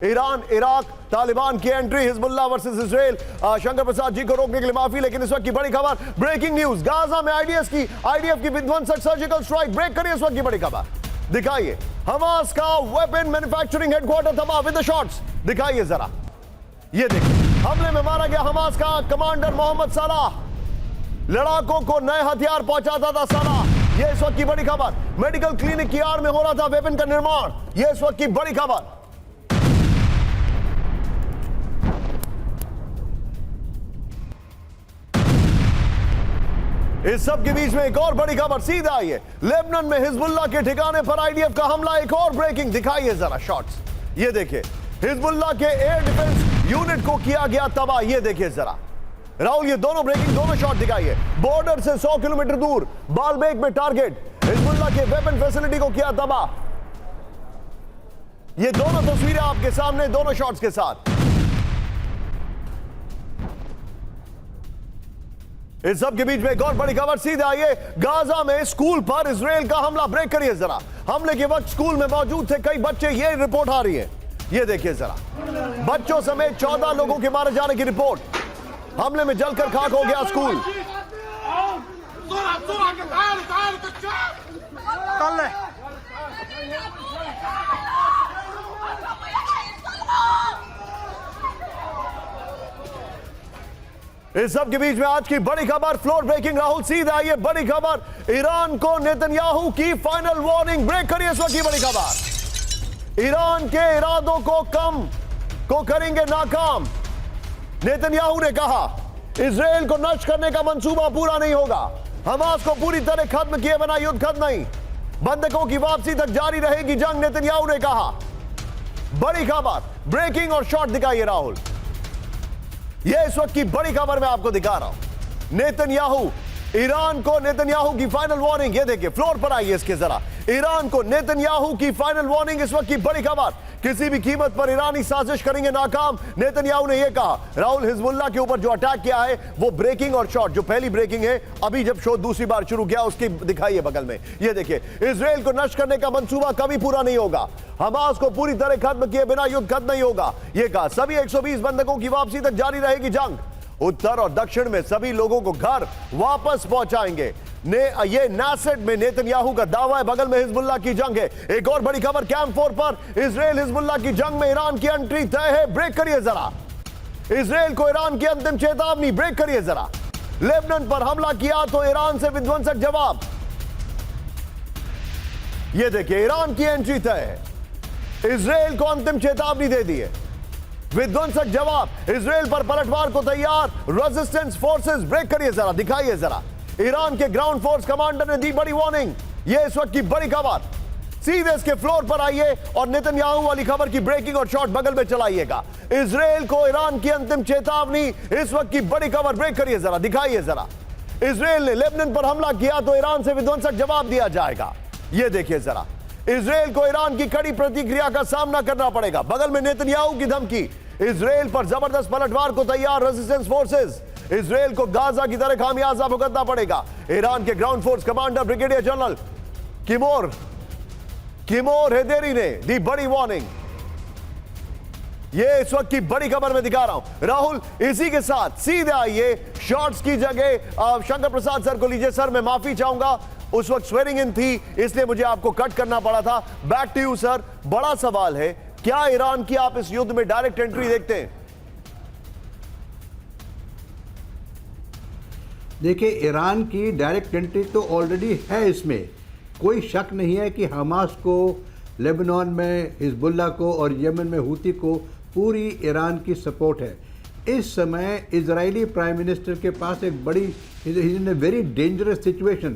Iran, Iraq, Taliban की entry, Hezbollah versus Israel. Shankar Prasad ji को रोकने के लिए माफी, लेकिन इस वक्त की बड़ी खबर, ब्रेकिंग न्यूज, गाजा में आईडीएफ की विध्वंसक सर्जिकल स्ट्राइक। ब्रेक करिए इस वक्त की बड़ी खबर, दिखाइए हमास का वेपन मैन्युफैक्चरिंग हेडक्वार्टर तबाह विद द शॉट्स। दिखाइए जरा, ये देखिए, हमले में मारा गया हमास का कमांडर मोहम्मद सलाह। लड़ाकों को नए हथियार पहुंचाता था सलाह। यह इस वक्त की बड़ी खबर, मेडिकल क्लिनिक की आड़ में हो रहा था वेपन का निर्माण। यह इस वक्त की बड़ी खबर। इस सब के बीच में एक और बड़ी खबर सीधा आई है, लेबनान में हिजबुल्लाह के ठिकाने पर आईडीएफ का हमला। एक और ब्रेकिंग, दिखाइए जरा शॉट्स, ये देखिए, हिजबुल्लाह के एयर डिफेंस यूनिट को किया गया तबाह। ये देखिए जरा राहुल, ये दोनों ब्रेकिंग, दोनों शॉट दिखाइए। बॉर्डर से 100 किलोमीटर दूर बालबेक में टारगेट, हिजबुल्लाह के वेपन फैसिलिटी को किया तबाह। ये दोनों तस्वीरें आपके सामने, दोनों शॉट्स के साथ। इस सब के बीच में एक और बड़ी खबर सीधे आई है, गाजा में स्कूल पर इजराइल का हमला। ब्रेक करिए जरा, हमले के वक्त स्कूल में मौजूद थे कई बच्चे, ये रिपोर्ट आ रही है। ये देखिए जरा, बच्चों समेत 14 लोगों के मारे जाने की रिपोर्ट। हमले में जलकर खाक हो गया स्कूल। इस सब के बीच में आज की बड़ी खबर, फ्लोर ब्रेकिंग राहुल, सीधा आई है बड़ी खबर, ईरान को नेतन्याहू की फाइनल वार्निंग। ब्रेक करिए इस वक्त की बड़ी खबर, ईरान के इरादों को करेंगे नाकाम। नेतन्याहू ने कहा इजराइल को नष्ट करने का मंसूबा पूरा नहीं होगा, हमास को पूरी तरह खत्म किए बिना युद्ध खत्म नहीं, बंधकों की वापसी तक जारी रहेगी जंग, नेतन्याहू ने कहा। बड़ी खबर, ब्रेकिंग और शॉट दिखाइए राहुल, यह इस वक्त की बड़ी खबर मैं आपको दिखा रहा हूं। नेतन्याहू, ईरान को नेतन्याहू की फाइनल वार्निंग। ये देखिए, फ्लोर पर आइए इसके जरा, ईरान को नेतन्याहू की फाइनल वार्निंग। इस वक्त की बड़ी खबर, किसी भी कीमत पर ईरानी साजिश करेंगे नाकाम, नेतन्याहू ने यह कहा। राहुल, हिजबुल्लाह के ऊपर जो अटैक किया है वो ब्रेकिंग और शॉट, जो पहली ब्रेकिंग है, अभी जब शो दूसरी बार शुरू किया उसकी दिखाइए बगल में। ये देखिए, इजराइल को नष्ट करने का मंसूबा कभी पूरा नहीं होगा, हमास को पूरी तरह खत्म किए बिना युद्ध खत्म नहीं होगा, यह कहा। सभी 120 बंधकों की वापसी तक जारी रहेगी जंग, उत्तर और दक्षिण में सभी लोगों को घर वापस पहुंचाएंगे। ये नासेड में नेतन्याहू का दावा है, बगल में हिजबुल्लाह की जंग है। एक और बड़ी खबर, कैंप 4 पर इजराइल हिजबुल्लाह की जंग में ईरान की एंट्री तय है। ब्रेक करिए जरा, इजराइल को ईरान की अंतिम चेतावनी। ब्रेक करिए जरा, लेबनान पर हमला किया तो ईरान से विध्वंसक जवाब। यह देखिए, ईरान की एंट्री तय है, इजराइल को अंतिम चेतावनी दे दी है, विध्वंसक जवाब, इजराइल पर पलटवार को तैयार रेजिस्टेंस फोर्सेस। ब्रेक करिए जरा, दिखाइए जरा, ईरान के ग्राउंड फोर्स कमांडर ने दी बड़ी वार्निंग। यह इस वक्त की बड़ी खबर, सीधे इसके फ्लोर पर आइए और नेतन्याहू वाली खबर की ब्रेकिंग और शॉट बगल में चलाइएगा। इजराइल को ईरान की अंतिम चेतावनी, इस वक्त की बड़ी खबर। ब्रेक करिए जरा, दिखाइए जरा, इजराइल ने लेबनान पर हमला किया तो ईरान से विध्वंसक जवाब दिया जाएगा। यह देखिए जरा, इजराइल को ईरान की कड़ी प्रतिक्रिया का सामना करना पड़ेगा, बगल में नेतन्याहू की धमकी। इजराइल पर जबरदस्त पलटवार को तैयार रेजिस्टेंस फोर्सेस, इजराइल को गाजा की तरह खामियाजा भुगतना पड़ेगा। ईरान के ground force commander brigadier general Kiomars Heydari ने दी बड़ी वार्निंग। यह इस वक्त की बड़ी खबर मैं दिखा रहा हूं राहुल। इसी के साथ सीधे आइए शॉट्स की जगह शंकर प्रसाद सर को लीजिए। सर, मैं माफी चाहूंगा, उस वक्त स्वेरिंग इन थी इसलिए मुझे आपको कट करना पड़ा था। बैक टू यू सर, बड़ा सवाल है, क्या ईरान की आप इस युद्ध में डायरेक्ट एंट्री देखते हैं? देखिए, ईरान की डायरेक्ट एंट्री तो ऑलरेडी है, इसमें कोई शक नहीं है कि हमास को, लेबनान में हिजबुल्लाह को और यमन में हूती को पूरी ईरान की सपोर्ट है। इस समय इजरायली प्राइम मिनिस्टर के पास एक बड़ी, in a very dangerous situation,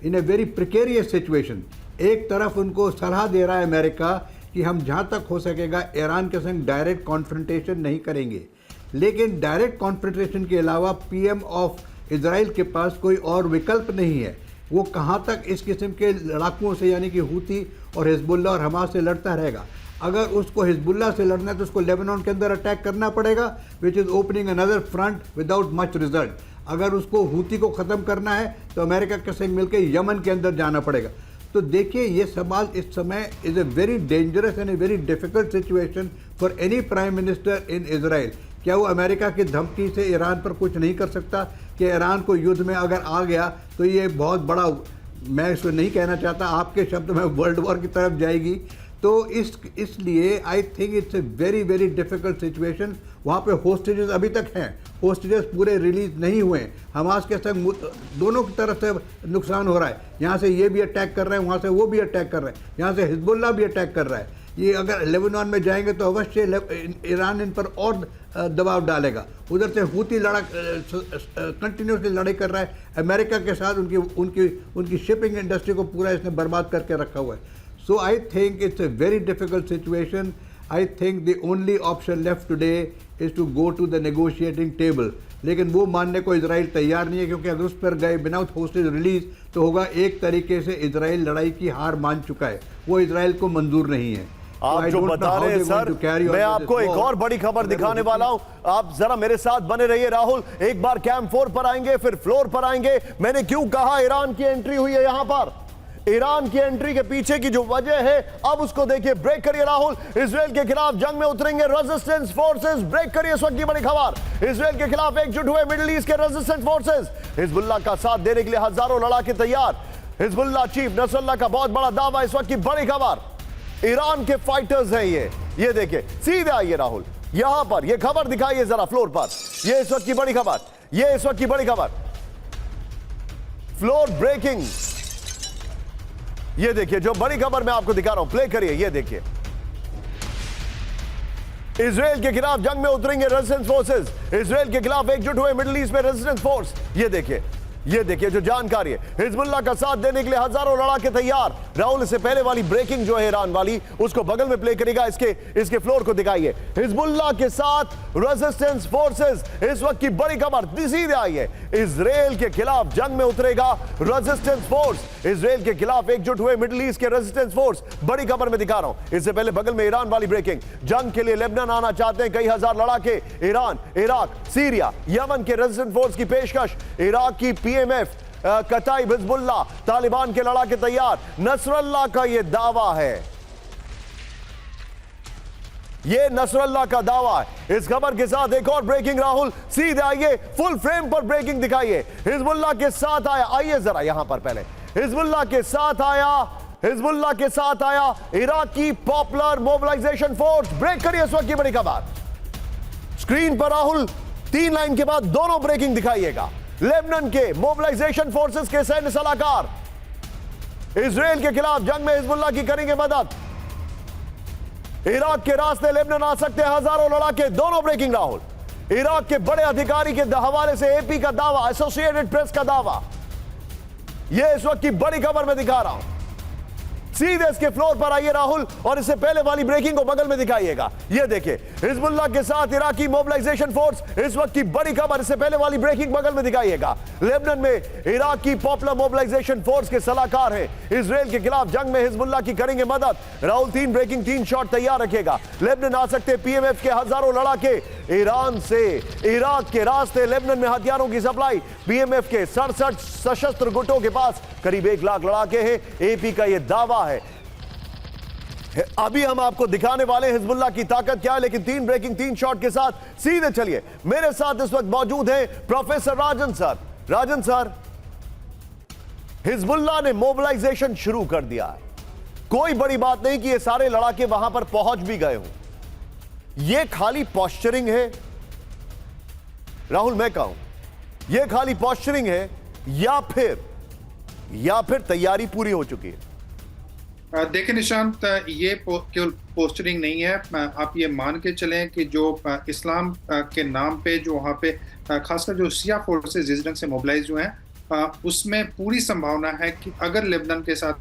in a very precarious situation. एक तरफ उनको सलाह दे रहा है अमेरिका कि हम जहाँ तक हो सकेगा ईरान के संग डायरेक्ट कॉन्फ्रंटेशन नहीं करेंगे, लेकिन डायरेक्ट कॉन्फ्रंटेशन के अलावा पीएम ऑफ इजराइल के पास कोई और विकल्प नहीं है। वो कहाँ तक इस किस्म के लड़ाकुओं से, यानी कि हूती और हिजबुल्लाह और हमास से लड़ता रहेगा। अगर उसको हिजबुल्लाह से लड़ना है तो उसको लेबनान के अंदर अटैक करना पड़ेगा, which is opening another front without much result. अगर उसको हूती को ख़त्म करना है तो अमेरिका के संग मिलकर यमन के अंदर जाना पड़ेगा। तो देखिए ये सवाल इस समय is a very dangerous and A very difficult situation for any prime minister in Israel. क्या वो अमेरिका की धमकी से ईरान पर कुछ नहीं कर सकता कि ईरान को युद्ध में अगर आ गया तो ये बहुत बड़ा, मैं इसको नहीं कहना चाहता, आपके शब्द में वर्ल्ड वॉर की तरफ जाएगी। तो इसलिए आई think it's a very very difficult situation. वहाँ पे होस्टेजेस अभी तक हैं, होस्टेजेस पूरे रिलीज नहीं हुए हैं। हमास के संग दोनों की तरफ से नुकसान हो रहा है, यहाँ से ये भी अटैक कर रहे हैं, वहाँ से वो भी अटैक कर रहे हैं, यहाँ से हिजबुल्ला भी अटैक कर रहा है। ये अगर लेबनान में जाएंगे तो अवश्य ईरान इन पर और दबाव डालेगा। उधर से हूती कंटिन्यूसली लड़ाई कर रहा है अमेरिका के साथ, उनकी शिपिंग इंडस्ट्री को पूरा इसने बर्बाद करके रखा हुआ है। So I think it's a very difficult situation. I think the only option left today is to go to the negotiating table, लेकिन वो मानने को इजराइल तैयार नहीं है, क्योंकि अगर उस पर गए बिना होस्टेज रिलीज तो होगा एक तरीके से इजराइल लड़ाई की हार मान चुका है, वो इजराइल को मंजूर नहीं है। आप जो बता रहे हैं सर, मैं आपको एक और बड़ी खबर दिखाने वाला हूं, आप जरा मेरे साथ बने रहिए। राहुल, एक बार कैंप 4 पर आएंगे, फिर फ्लोर पर आएंगे। मैंने क्यों कहा ईरान की एंट्री हुई है यहां पर, ईरान की एंट्री के पीछे की जो वजह है अब उसको देखिए। ब्रेक करिए राहुल, इजराइल के खिलाफ जंग में उतरेंगे रेजिस्टेंस फोर्सेस। ब्रेक करिए इस वक्त की बड़ी खबर, इजराइल के खिलाफ एकजुट हुए मिडिल ईस्ट के रेजिस्टेंस फोर्सेस। हिजबुल्लाह का साथ देने के लिए हजारों लड़ाके तैयार। हिजबुल्लाह चीफ नसरुल्लाह का बहुत बड़ा दावा, इस वक्त की बड़ी खबर। ईरान के फाइटर्स हैं ये देखिए, सीधे आइए राहुल यहां पर, ये खबर दिखाइए जरा फ्लोर पर। ये इस वक्त की बड़ी खबर, ये इस वक्त की बड़ी खबर, फ्लोर ब्रेकिंग। ये देखिए जो बड़ी खबर मैं आपको दिखा रहा हूं, प्ले करिए। ये देखिए, इजराइल के खिलाफ जंग में उतरेंगे रेजिस्टेंस फोर्सेस। इजराइल के खिलाफ एकजुट हुए मिडिल ईस्ट में रेजिस्टेंस फोर्स। ये देखिए जो जानकारी है, हिजबुल्लाह का साथ देने के लिए हजारों लड़ाके तैयार। राहुल, इससे पहले वाली ब्रेकिंग जो है ईरान वाली, उसको बगल में प्ले करेगा, इसके फ्लोर को दिखाइए। हिजबुल्लाह के साथ रेजिस्टेंस फोर्सेस, इस वक्त की बड़ी खबर सीधे आई है। इजराइल के खिलाफ जंग में उतरेगा रेजिस्टेंस फोर्स। इजराइल के खिलाफ एकजुट हुए मिडिल ईस्ट के रेजिस्टेंस फोर्स, बड़ी खबर में दिखा रहा हूं। इससे पहले बगल में ईरान वाली ब्रेकिंग, जंग के लिए लेबनान आना चाहते हैं कई हजार लड़ाके। ईरान, इराक, सीरिया, यमन के रेजिस्टेंस फोर्स की पेशकश। इराक की पीएमएफ, कताइब, हिजबुल्लाह, तालिबान के लड़ाके तैयार। नसरुल्लाह का यह दावा है, ये नसरुल्लाह का दावा है। इस खबर के साथ एक और ब्रेकिंग राहुल, सीधे आइए, फुल फ्रेम पर ब्रेकिंग दिखाइए। हिजबुल्लाह के साथ आया, आइए जरा यहां पर पहले, हिजबुल्लाह के साथ आया इराक की पॉपुलर मोबिलाइजेशन फोर्स। ब्रेक करिए इस वक्त की बड़ी खबर स्क्रीन पर राहुल, 3 लाइन के बाद दोनों ब्रेकिंग दिखाइएगा। लेबनान के मोबिलाइजेशन फोर्सेस के सैन्य सलाहकार इजराइल के खिलाफ जंग में हिजबुल्लाह की करेंगे मदद। इराक के रास्ते लेबनान आ सकते हैं हजारों लड़ाके। दोनों ब्रेकिंग राहुल, इराक के बड़े अधिकारी के हवाले से एपी का दावा, एसोसिएटेड प्रेस का दावा। यह इस वक्त की बड़ी खबर मैं दिखा रहा हूं। सीधे इसके फ्लोर पर आइए राहुल, और इससे पहले वाली ब्रेकिंग को बगल में दिखाइएगा। ये देखिए, हिजबुल्लाह के साथ इराकी मोबिलाइजेशन फोर्स, इस वक्त की बड़ी खबर। इससे पहले वाली ब्रेकिंग बगल में दिखाइएगा। लेबनान में इराक की पॉपुलर मोबिलाइजेशन फोर्स के सलाहकार हैं, इजराइल के खिलाफ जंग में हिजबुल्लाह की करेंगे मदद। राहुल, 3 ब्रेकिंग, 3 शॉट तैयार रखेगा। लेबनान आ सकते पीएमएफ के हजारों लड़ाके। ईरान से इराक के रास्ते लेबनान में हथियारों की सप्लाई। पीएमएफ के 67 सशस्त्र गुटों के पास करीब 1 लाख लड़ाके हैं, एपी का यह दावा है। अभी हम आपको दिखाने वाले हिजबुल्लाह की ताकत क्या है, लेकिन 3 ब्रेकिंग, 3 शॉट के साथ सीधे चलिए। मेरे साथ इस वक्त मौजूद हैं प्रोफेसर राजन सर। राजन सर, हिजबुल्लाह ने मोबिलाइजेशन शुरू कर दिया है। कोई बड़ी बात नहीं कि ये सारे लड़ाके वहां पर पहुंच भी गए हों। ये खाली पॉस्चरिंग है राहुल, मैं कहूं ये खाली पॉस्चरिंग है या फिर तैयारी पूरी हो चुकी है? देखिए निशांत, ये केवल पोस्टरिंग नहीं है। आप ये मान के चलें कि जो इस्लाम के नाम पे जो वहाँ पे खासकर जो शिया फोर्सेस जिस ढंग से मोबिलाइज हुए हैं, उसमें पूरी संभावना है कि अगर लेबनान के साथ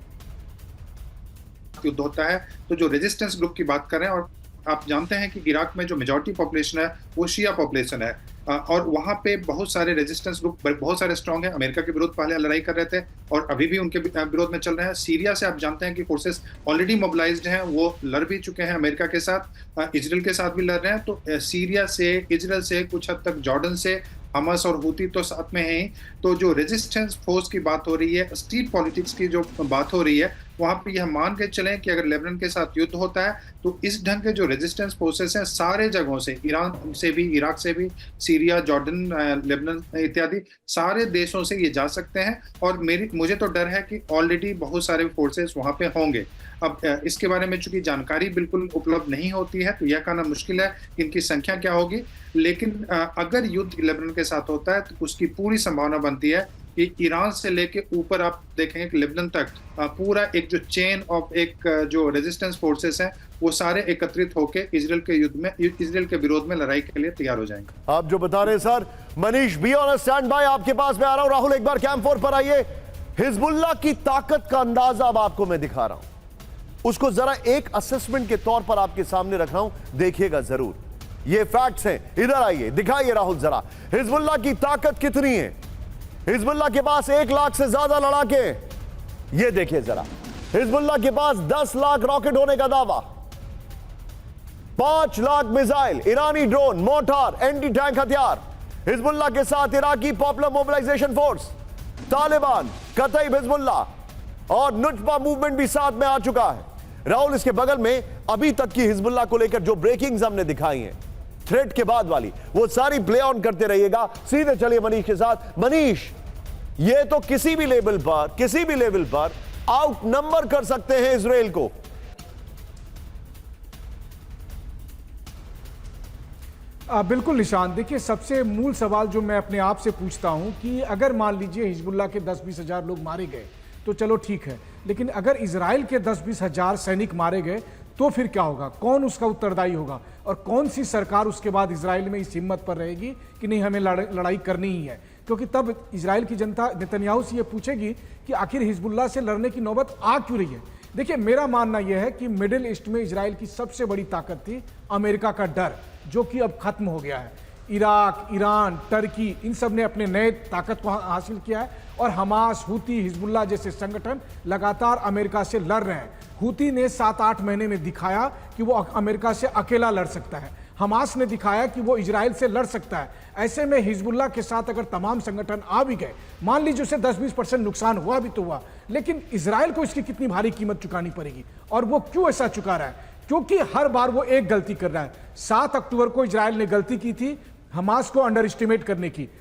युद्ध होता है तो जो रेजिस्टेंस ग्रुप की बात करें, और आप जानते हैं कि इराक में जो मेजॉरिटी पॉपुलेशन है वो शिया पॉपुलेशन है, और वहां पे बहुत सारे रेजिस्टेंस ग्रुप बहुत सारे स्ट्रांग हैं। अमेरिका के विरुद्ध पहले लड़ाई कर रहे थे और अभी भी उनके विरोध में चल रहे हैं। सीरिया से आप जानते हैं कि फोर्सेस ऑलरेडी मोबिलाइज्ड हैं, वो लड़ भी चुके हैं अमेरिका के साथ, इजराइल के साथ भी लड़ रहे हैं। तो सीरिया से, इजराइल से, कुछ हद तक जॉर्डन से, हमास और हूती तो साथ में है ही। तो जो रेजिस्टेंस फोर्स की बात हो रही है, स्ट्रीट पॉलिटिक्स की जो बात हो रही है, वहां पे यह मान के चलें कि अगर लेबनान के साथ युद्ध होता है तो इस ढंग के जो रेजिस्टेंस फोर्सेस हैं सारे जगहों से, ईरान से भी, इराक से भी, सीरिया, जॉर्डन, लेबनान इत्यादि सारे देशों से ये जा सकते हैं। और मुझे तो डर है कि ऑलरेडी बहुत सारे फोर्सेस वहां पे होंगे। अब इसके बारे में चूंकि जानकारी बिल्कुल उपलब्ध नहीं होती है तो यह कहना मुश्किल है कि इनकी संख्या क्या होगी। लेकिन अगर युद्ध लेबनान के साथ होता है तो उसकी पूरी संभावना बनती है कि ईरान से लेके ऊपर आप देखेंगे कि लेबनान तक पूरा एक जो चेन ऑफ एक जो रेजिस्टेंस फोर्सेस हैं वो सारे एकत्रित होकर इजराइल के युद्ध में, इजराइल के विरोध में लड़ाई के लिए तैयार हो जाएंगे। आप जो बता रहे हैं sir, Manish be on stand by, आपके पास मैं आ रहा हूं। राहुल एक बार कैंप 4 पर आइए। हिजबुल्लाह की ताकत का अंदाजा अब आपको मैं दिखा रहा हूं, उसको जरा एक असेसमेंट के तौर पर आपके सामने रख रहा हूं, देखिएगा जरूर। ये फैक्ट्स हैं, इधर आइए, दिखाइए राहुल जरा हिजबुल्लाह की ताकत कितनी है। हिजबुल्लाह के पास 1 लाख से ज्यादा लड़ाके, ये देखिए जरा, हिजबुल्लाह के पास 10 लाख रॉकेट होने का दावा, 5 लाख मिसाइल, ईरानी ड्रोन, मोर्टार, एंटी टैंक हथियार। हिजबुल्लाह के साथ इराकी popular mobilization force, Taliban, Kataib Hezbollah और नुजबा मूवमेंट भी साथ में आ चुका है। राहुल, इसके बगल में अभी तक की हिजबुल्लाह को लेकर जो ब्रेकिंग्स हमने दिखाई हैं, थ्रेट के बाद वाली, वो सारी प्ले ऑन करते रहिएगा। सीधे चलिए मनीष के साथ। मनीष, ये तो किसी भी लेवल पर आउट नंबर कर सकते हैं इजराइल को। बिल्कुल निशान, देखिए सबसे मूल सवाल जो मैं अपने आप से पूछता हूं कि अगर मान लीजिए हिजबुल्लाह के 10-20 हजार लोग मारे गए तो चलो ठीक है, लेकिन अगर इजराइल के 10-20 हजार सैनिक मारे गए तो फिर क्या होगा? कौन उसका उत्तरदायी होगा? और कौन सी सरकार उसके बाद इजराइल में इस हिम्मत पर रहेगी कि नहीं, हमें लड़ाई करनी ही है? क्योंकि तब इजराइल की जनता नेतन्याहू से ये पूछेगी कि आखिर हिजबुल्लाह से लड़ने की नौबत आ क्यों रही है। देखिए, मेरा मानना यह है कि मिडिल ईस्ट में इजराइल की सबसे बड़ी ताकत थी अमेरिका का डर, जो कि अब खत्म हो गया है। इराक, ईरान, टर्की, इन सब ने अपने नए ताकत को हासिल किया है और हमास, हूती, हिजबुल्लाह जैसे संगठन लगातार अमेरिका से लड़ रहे हैं। हूती ने 7-8 महीने में दिखाया कि वो अमेरिका से अकेला लड़ सकता है। हमास ने दिखाया कि वो इजराइल से लड़ सकता है। ऐसे में हिजबुल्लाह के साथ अगर तमाम संगठन आ भी गए, मान लीजिए उसे 10-20% नुकसान हुआ भी तो हुआ, लेकिन इजराइल को इसकी कितनी भारी कीमत चुकानी पड़ेगी। और वो क्यों ऐसा चुका रहा है? क्योंकि हर बार वो एक गलती कर रहा है। 7 अक्टूबर को इजराइल ने गलती की थी हमास को अंडर एस्टिमेट करने की।